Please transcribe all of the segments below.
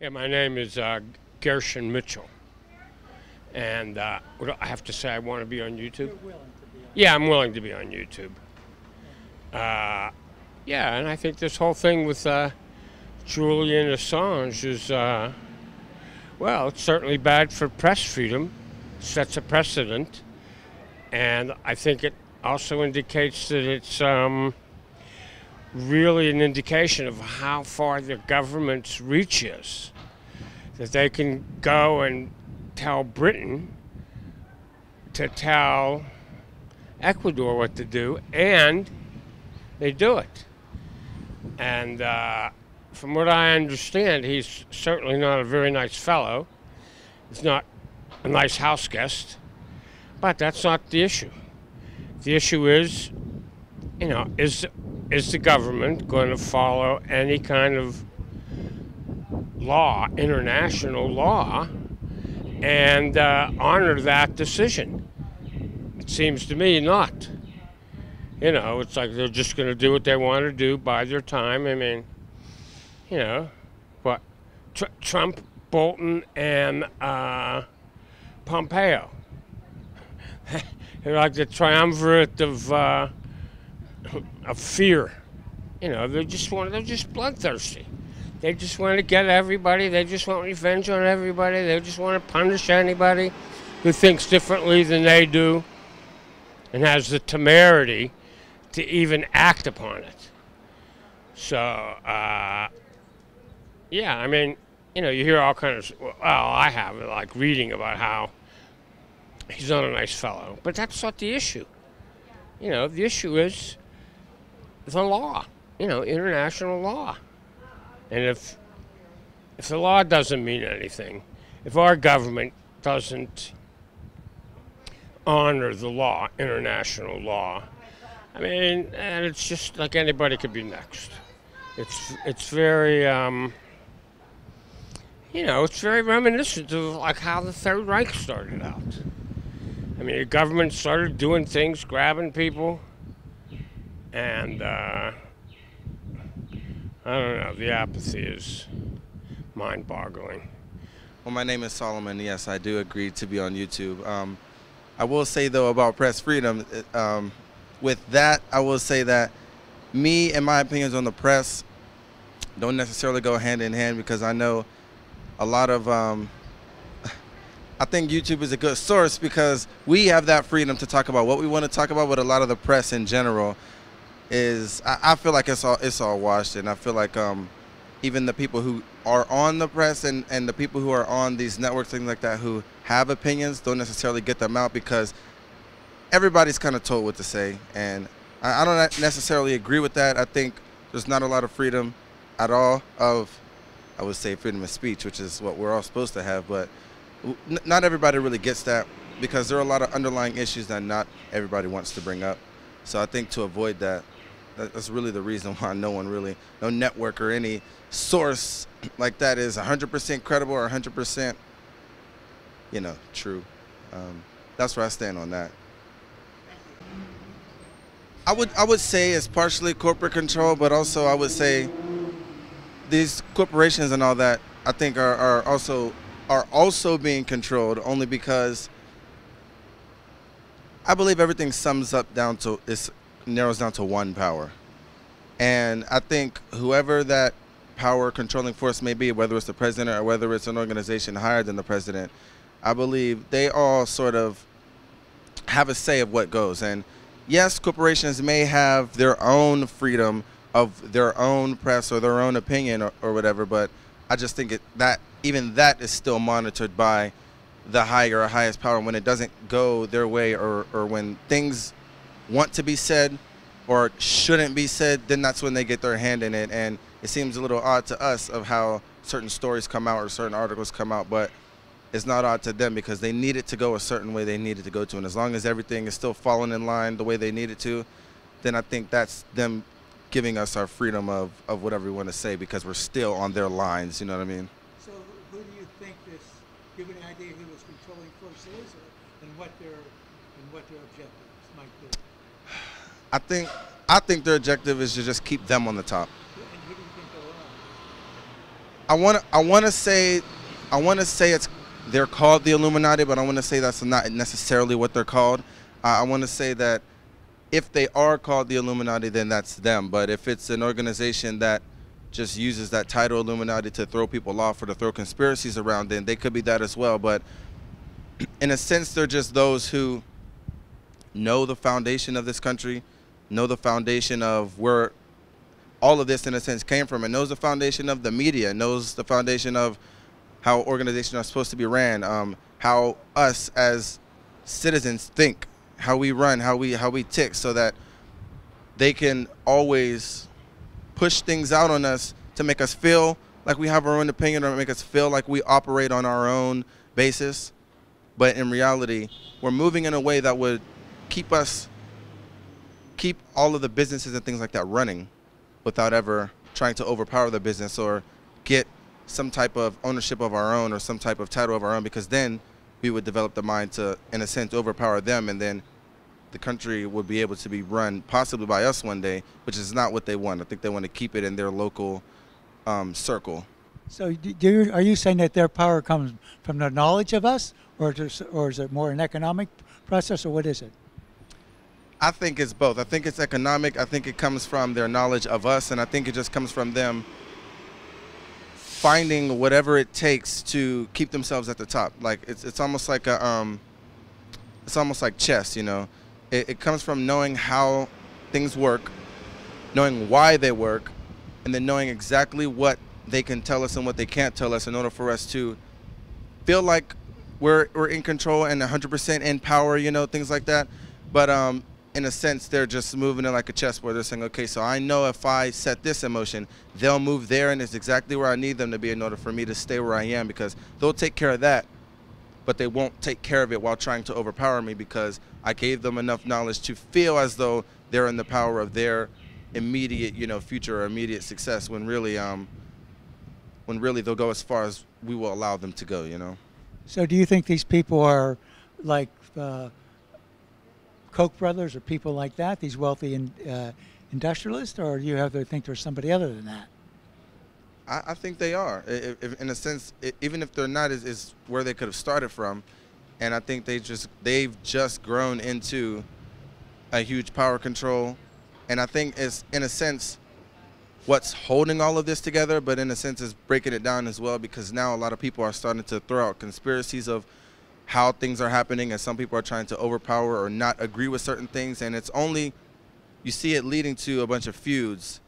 Yeah, my name is Gershon Mitchell, and what do I have to say I want to be on YouTube. You're willing to be on. Yeah, I'm willing to be on YouTube. Yeah, and I think this whole thing with Julian Assange is, well, it's certainly bad for press freedom, sets a precedent, and I think it also indicates that it's really an indication of how far the government's reach is. That they can go and tell Britain to tell Ecuador what to do, and they do it. And from what I understand, he's certainly not a very nice fellow. He's not a nice house guest, but that's not the issue. The issue is, you know, is the government going to follow any kind of law, international law, and honor that decision? It seems to me not. You know, it's like they're just going to do what they want to do, bide their time. I mean, you know, what? Trump, Bolton, and Pompeo. They're like the triumvirate of fear. You know, they're just bloodthirsty. They just want to get everybody. They just want revenge on everybody. They just want to punish anybody who thinks differently than they do and has the temerity to even act upon it. So, yeah, I mean, you know, you hear all kinds of, well, I have, like, reading about how he's not a nice fellow. But that's not the issue. You know, the issue is the law, you know, international law. And if the law doesn't mean anything, if our government doesn't honor the law, international law, I mean, and it's just like anybody could be next. It's very, you know, it's very reminiscent of like how the Third Reich started out. I mean, the government started doing things, grabbing people, and I don't know, the apathy is mind-boggling. Well, my name is Solomon. Yes, I do agree to be on YouTube. I will say, though, about press freedom, with that, I will say that me and my opinions on the press don't necessarily go hand in hand, because I know a lot of, I think YouTube is a good source because we have that freedom to talk about what we want to talk about, but a lot of the press in general is, I feel like it's all washed, and I feel like even the people who are on the press and the people who are on these networks, things like that, who have opinions, don't necessarily get them out because everybody's kind of told what to say, and I don't necessarily agree with that. I think there's not a lot of freedom at all of, I would say, freedom of speech, which is what we're all supposed to have, but not everybody really gets that because there are a lot of underlying issues that not everybody wants to bring up. So I think to avoid that, that's really the reason why no network or any source like that is 100% credible or 100%, you know, true. That's where I stand on that. I would say it's partially corporate control, but also I would say these corporations and all that, I think are also being controlled only because I believe everything narrows down to one power. And I think whoever that power controlling force may be, whether it's the president or whether it's an organization higher than the president, I believe they all sort of have a say of what goes. And yes, corporations may have their own freedom of their own press or their own opinion or whatever, but I just think that even that is still monitored by the higher or highest power. When it doesn't go their way or when things want to be said or shouldn't be said, then that's when they get their hand in it. And it seems a little odd to us of how certain stories come out or certain articles come out, but it's not odd to them because they need it to go a certain way they need it to go to. And as long as everything is still falling in line the way they need it to, then I think that's them giving us our freedom of whatever we want to say because we're still on their lines, you know what I mean? So who do you think this, do you have any idea who this controlling force is and what their objectives might be? I think their objective is to just keep them on the top. And who do you think they are? I want to say it's they're called the Illuminati, but I want to say that's not necessarily what they're called. I want to say that if they are called the Illuminati, then that's them. But if it's an organization that just uses that title Illuminati to throw people off or to throw conspiracies around, then they could be that as well. But in a sense, they're just those who know the foundation of this country, know the foundation of where all of this, in a sense, came from, and knows the foundation of the media, knows the foundation of how organizations are supposed to be ran, how us as citizens think, how we run, how we tick, so that they can always push things out on us to make us feel like we have our own opinion or make us feel like we operate on our own basis. But in reality, we're moving in a way that would keep all of the businesses and things like that running without ever trying to overpower the business or get some type of ownership of our own or some type of title of our own, because then we would develop the mind to, in a sense, overpower them, and then the country would be able to be run possibly by us one day, which is not what they want. I think they want to keep it in their local circle. So are you saying that their power comes from the knowledge of us, or is it more an economic process, or what is it? I think it's both. I think it's economic. I think it comes from their knowledge of us, and I think it just comes from them finding whatever it takes to keep themselves at the top. Like it's almost like it's almost like chess, you know. It comes from knowing how things work, knowing why they work, and then knowing exactly what they can tell us and what they can't tell us in order for us to feel like we're in control and 100% in power, you know, things like that. But in a sense, they're just moving it like a chessboard. They're saying, okay, so I know if I set this in motion, they'll move there, and it's exactly where I need them to be in order for me to stay where I am, because they'll take care of that, but they won't take care of it while trying to overpower me, because I gave them enough knowledge to feel as though they're in the power of their immediate, you know, future or immediate success, when really they'll go as far as we will allow them to go, you know. So do you think these people are like Koch brothers or people like that, these wealthy industrialists, or do you think there's somebody other than that? I think they are. If, in a sense, even if they're not, is where they could have started from. And I think they've just grown into a huge power control. And I think it's, in a sense, what's holding all of this together, but in a sense is breaking it down as well, because now a lot of people are starting to throw out conspiracies of how things are happening, and some people are trying to overpower or not agree with certain things, and it's only, you see it leading to a bunch of feuds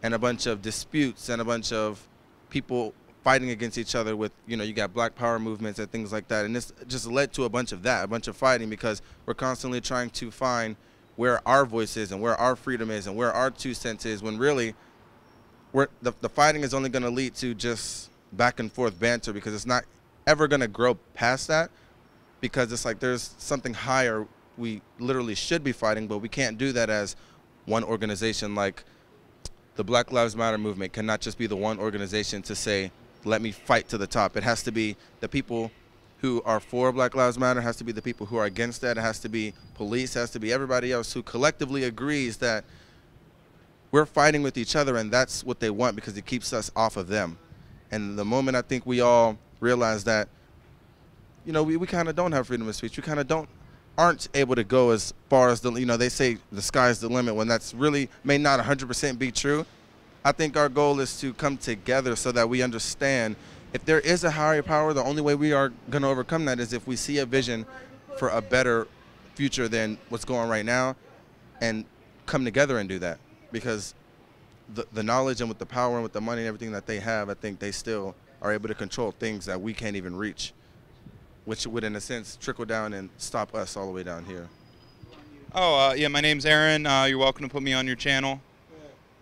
and a bunch of disputes and a bunch of people fighting against each other with, you know, you got black power movements and things like that, and this just led to a bunch of fighting, because we're constantly trying to find where our voice is and where our freedom is and where our 2 cents is, when really the fighting is only going to lead to just back and forth banter, because it's not ever going to grow past that, because it's like there's something higher we literally should be fighting, but we can't do that as one organization. Like the Black Lives Matter movement cannot just be the one organization to say, let me fight to the top. It has to be the people who are for Black Lives Matter, it has to be the people who are against that, it has to be police, it has to be everybody else who collectively agrees that we're fighting with each other, and that's what they want, because it keeps us off of them. And the moment I think we all realize that, you know, we kind of don't have freedom of speech, we kind of aren't able to go as far as you know, they say the sky's the limit, when that's really may not 100% be true. I think our goal is to come together so that we understand if there is a higher power, the only way we are going to overcome that is if we see a vision for a better future than what's going right now, and come together and do that. Because the knowledge and with the power and with the money and everything that they have, I think they still are able to control things that we can't even reach, which would, in a sense, trickle down and stop us all the way down here. Oh, yeah, my name's Aaron. You're welcome to put me on your channel.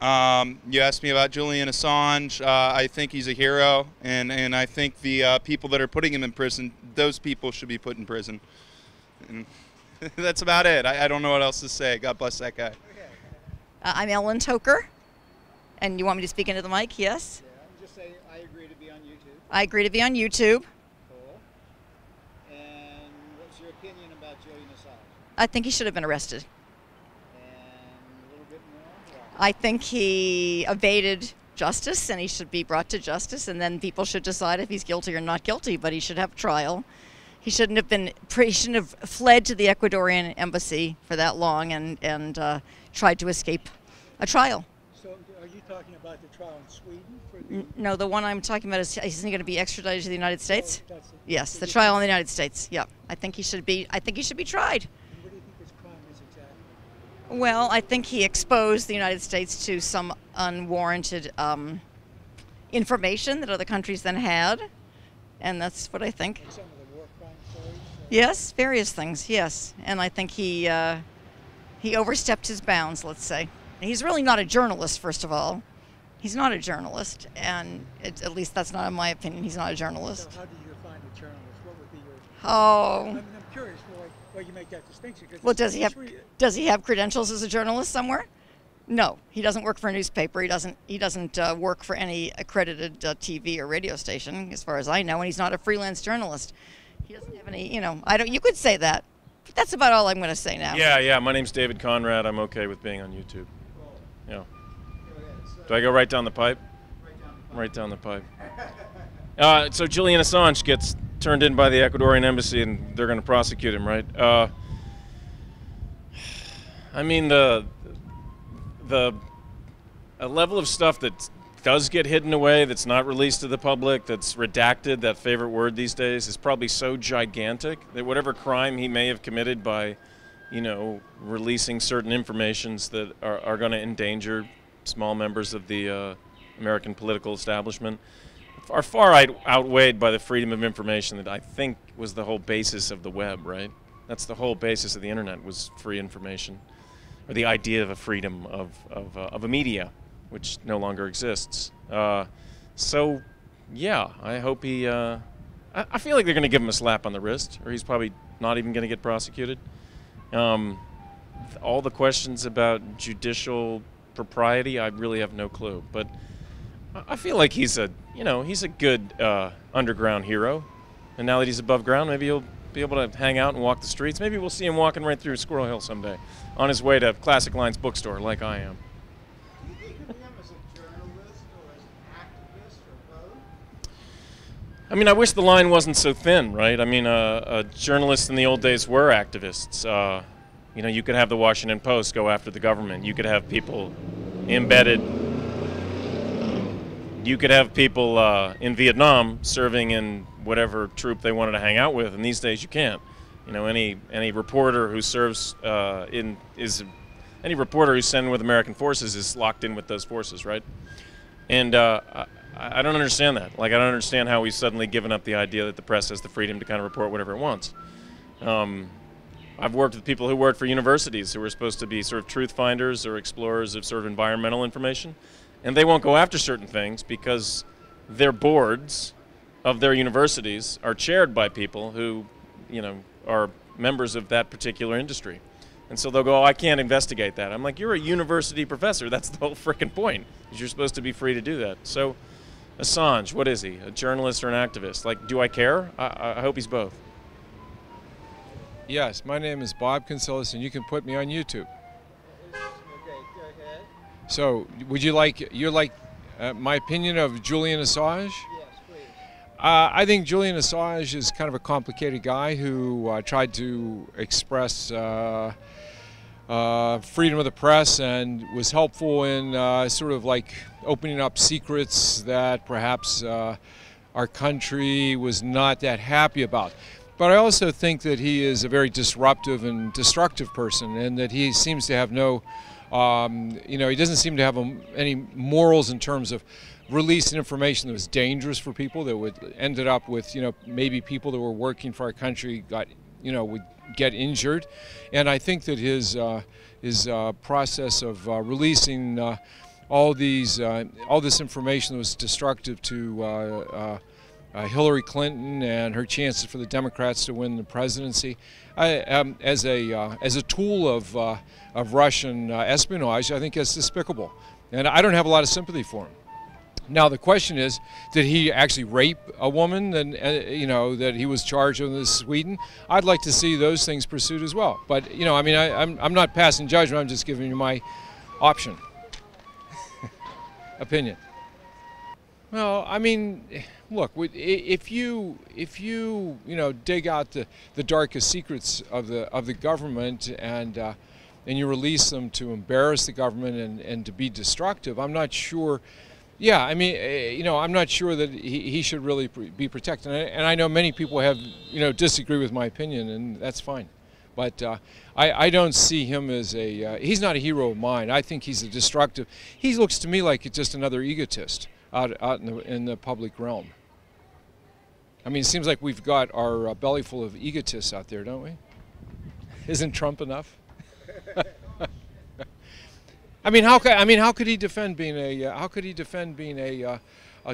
You asked me about Julian Assange. I think he's a hero, and I think the people that are putting him in prison, those people should be put in prison. And that's about it. I don't know what else to say. God bless that guy. I'm Ellen Toker, and you want me to speak into the mic? Yes? Yeah, I'm just saying I agree to be on YouTube. I agree to be on YouTube. Cool. And what's your opinion about Julian Assange? I think he should have been arrested. And a little bit more? I think he evaded justice, and he should be brought to justice, and then people should decide if he's guilty or not guilty. But he should have a trial. He shouldn't have fled to the Ecuadorian embassy for that long and tried to escape a trial. So are you talking about the trial in Sweden? For the No, the one I'm talking about isn't he going to be extradited to the United States? Oh, that's it. Yes, the trial in the United States. Yeah, I think he should be tried. And what do you think his crime is exactly? Well, I think he exposed the United States to some unwarranted information that other countries then had, and that's what I think. Like some of the war crime stories? Yes, various things. Yes, and I think he overstepped his bounds. Let's say he's really not a journalist. First of all, he's not a journalist, and at least that's not in my opinion. He's not a journalist. So how do you define a journalist? What would be your... Oh. I'm curious why you make that distinction. 'Cause Well, does he have credentials as a journalist somewhere? No, he doesn't work for a newspaper. He doesn't work for any accredited TV or radio station, as far as I know, and he's not a freelance journalist. He doesn't have any, I don't. You could say that. But that's about all I'm going to say now. Yeah. My name's David Conrad. I'm okay with being on YouTube. Yeah. Do I go right down the pipe? Right down the pipe. So Julian Assange gets turned in by the Ecuadorian embassy, and they're going to prosecute him, right? I mean, a level of stuff that does get hidden away, that's not released to the public, that's redacted, that favorite word these days, is probably so gigantic that whatever crime he may have committed by, releasing certain informations that are going to endanger small members of the American political establishment are far outweighed by the freedom of information that I think was the whole basis of the web, right? That's the whole basis of the internet, was free information, or the idea of a freedom of a media, which no longer exists. So, yeah, I hope he... I feel like they're going to give him a slap on the wrist, or he's probably not even going to get prosecuted. All the questions about judicial propriety, I really have no clue. But I feel like he's a good underground hero. And now that he's above ground, maybe he'll be able to hang out and walk the streets. Maybe we'll see him walking right through Squirrel Hill someday, on his way to Classic Lines bookstore, like I am. Do you think of him as a journalist or as an activist or both? I mean, I wish the line wasn't so thin, right? I mean, journalists in the old days were activists. You could have the Washington Post go after the government. You could have people embedded. You could have people in Vietnam serving in whatever troop they wanted to hang out with, and these days you can't. Any reporter who serves any reporter who's sent with American forces is locked in with those forces, right? And I don't understand that. Like, I don't understand how we've suddenly given up the idea that the press has the freedom to kind of report whatever it wants. I've worked with people who worked for universities who were supposed to be sort of truth finders or explorers of sort of environmental information, and they won't go after certain things because their boards of their universities are chaired by people who, are members of that particular industry. And so they'll go, oh, I can't investigate that. I'm like, you're a university professor. That's the whole frickin' point, is you're supposed to be free to do that. So Assange, what is he, a journalist or an activist? Like, do I care? I hope he's both. Yes, my name is Bob Consilis, and you can put me on YouTube. Okay, go ahead. So, would you like my opinion of Julian Assange? Yes, please. I think Julian Assange is kind of a complicated guy who tried to express freedom of the press and was helpful in sort of like opening up secrets that perhaps our country was not that happy about. But I also think that he is a very disruptive and destructive person, and that he seems to have no, he doesn't seem to have any morals in terms of releasing information that was dangerous for people, that would ended up with, maybe people that were working for our country would get injured. And I think that his process of releasing all this information that was destructive to Hillary Clinton and her chances for the Democrats to win the presidency, as a tool of Russian espionage, I think it's despicable, and I don't have a lot of sympathy for him. Now the question is, did he actually rape a woman and that he was charged with in Sweden? I'd like to see those things pursued as well. But I'm not passing judgment. I'm just giving you my opinion. Well, I mean, look, if you dig out the darkest secrets of the government and you release them to embarrass the government and to be destructive, I'm not sure. Yeah, I mean, I'm not sure that he should really be protected. And I know many people have, disagree with my opinion, and that's fine. But I don't see him as he's not a hero of mine. I think he's a destructive. He looks to me like just another egotist out in the public realm. I mean, it seems like we've got our belly full of egotists out there, don't we? Isn't Trump enough? I mean, how could he defend being a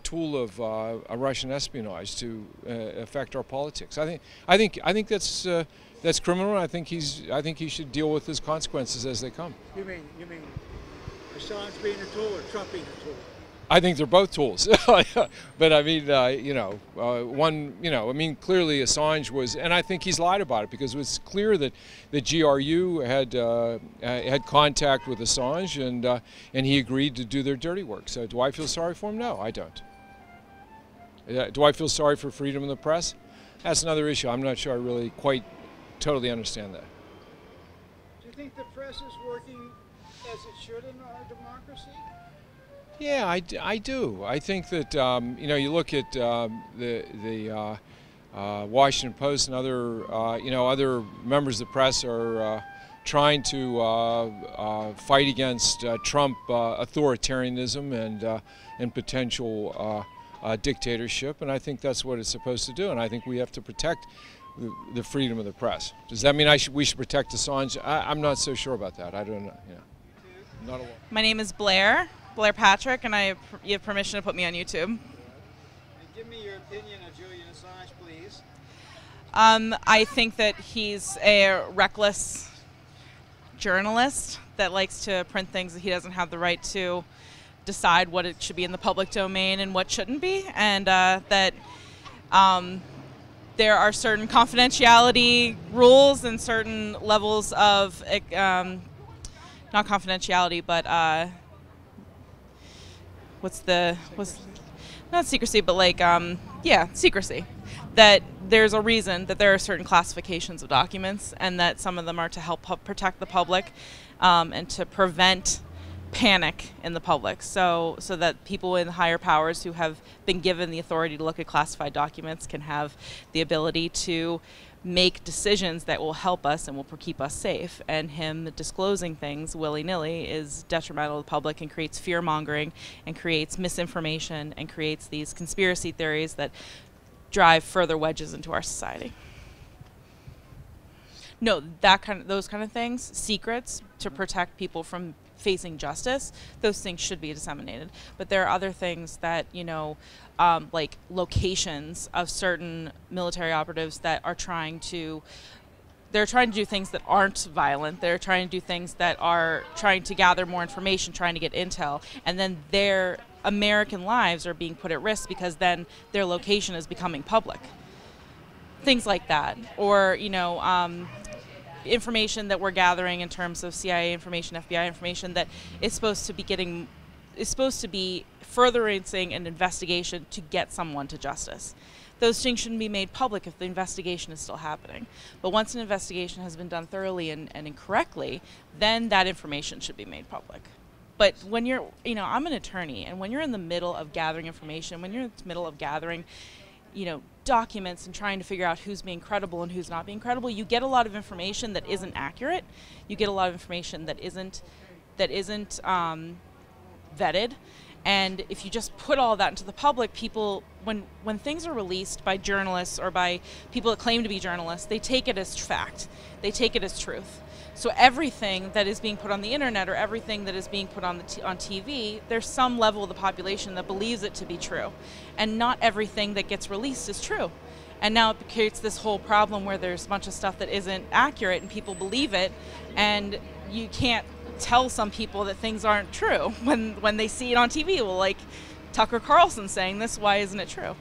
tool of a Russian espionage to affect our politics? I think that's criminal. I think he should deal with his consequences as they come. You mean Assange being a tool or Trump being a tool? I think they're both tools. But I mean, clearly Assange was, and I think he's lied about it because it was clear that the GRU had contact with Assange and he agreed to do their dirty work. So do I feel sorry for him? No, I don't. Do I feel sorry for freedom of the press? That's another issue. I'm not sure I really quite totally understand that. Do you think the press is working as it should in our democracy? Yeah, I do. I think that you look at the Washington Post and other other members of the press are trying to fight against Trump authoritarianism and potential dictatorship, and I think that's what it's supposed to do. And I think we have to protect the freedom of the press. Does that mean we should protect Assange? I'm not so sure about that. I don't know. Yeah. Not a lot. My name is Blair Patrick, and you have permission to put me on YouTube. And give me your opinion of Julian Assange, please. I think that he's a reckless journalist that likes to print things that he doesn't have the right to decide what it should be in the public domain and what shouldn't be, and that there are certain confidentiality rules and certain levels of not confidentiality, but not secrecy, but secrecy. That there's a reason that there are certain classifications of documents, and that some of them are to help protect the public and to prevent panic in the public, so that people in higher powers who have been given the authority to look at classified documents can have the ability to make decisions that will help us and will keep us safe. And him disclosing things willy-nilly is detrimental to the public and creates fear-mongering and creates misinformation and creates these conspiracy theories that drive further wedges into our society. No, those kind of things, secrets to protect people from facing justice, those things should be disseminated. But there are other things that, like locations of certain military operatives that are trying to do things that aren't violent. They're trying to do things that are trying to gather more information, trying to get intel, and then their American lives are being put at risk because then their location is becoming public. Things like that. Or, information that we're gathering in terms of CIA information, FBI information that is supposed to be furthering an investigation to get someone to justice. Those things shouldn't be made public if the investigation is still happening. But once an investigation has been done thoroughly and incorrectly, then that information should be made public. But when you're, I'm an attorney, and when you're in the middle of gathering information, when you're in the middle of gathering, documents and trying to figure out who's being credible and who's not being credible, you get a lot of information that isn't accurate. You get a lot of information that isn't vetted. And if you just put all that into the public, people, when things are released by journalists or by people that claim to be journalists, they take it as fact. They take it as truth. So everything that is being put on the internet or everything that is being put on on TV, there's some level of the population that believes it to be true. And not everything that gets released is true. And now it creates this whole problem where there's a bunch of stuff that isn't accurate and people believe it, and you can't tell some people that things aren't true when they see it on TV. Well, like Tucker Carlson saying this, why isn't it true?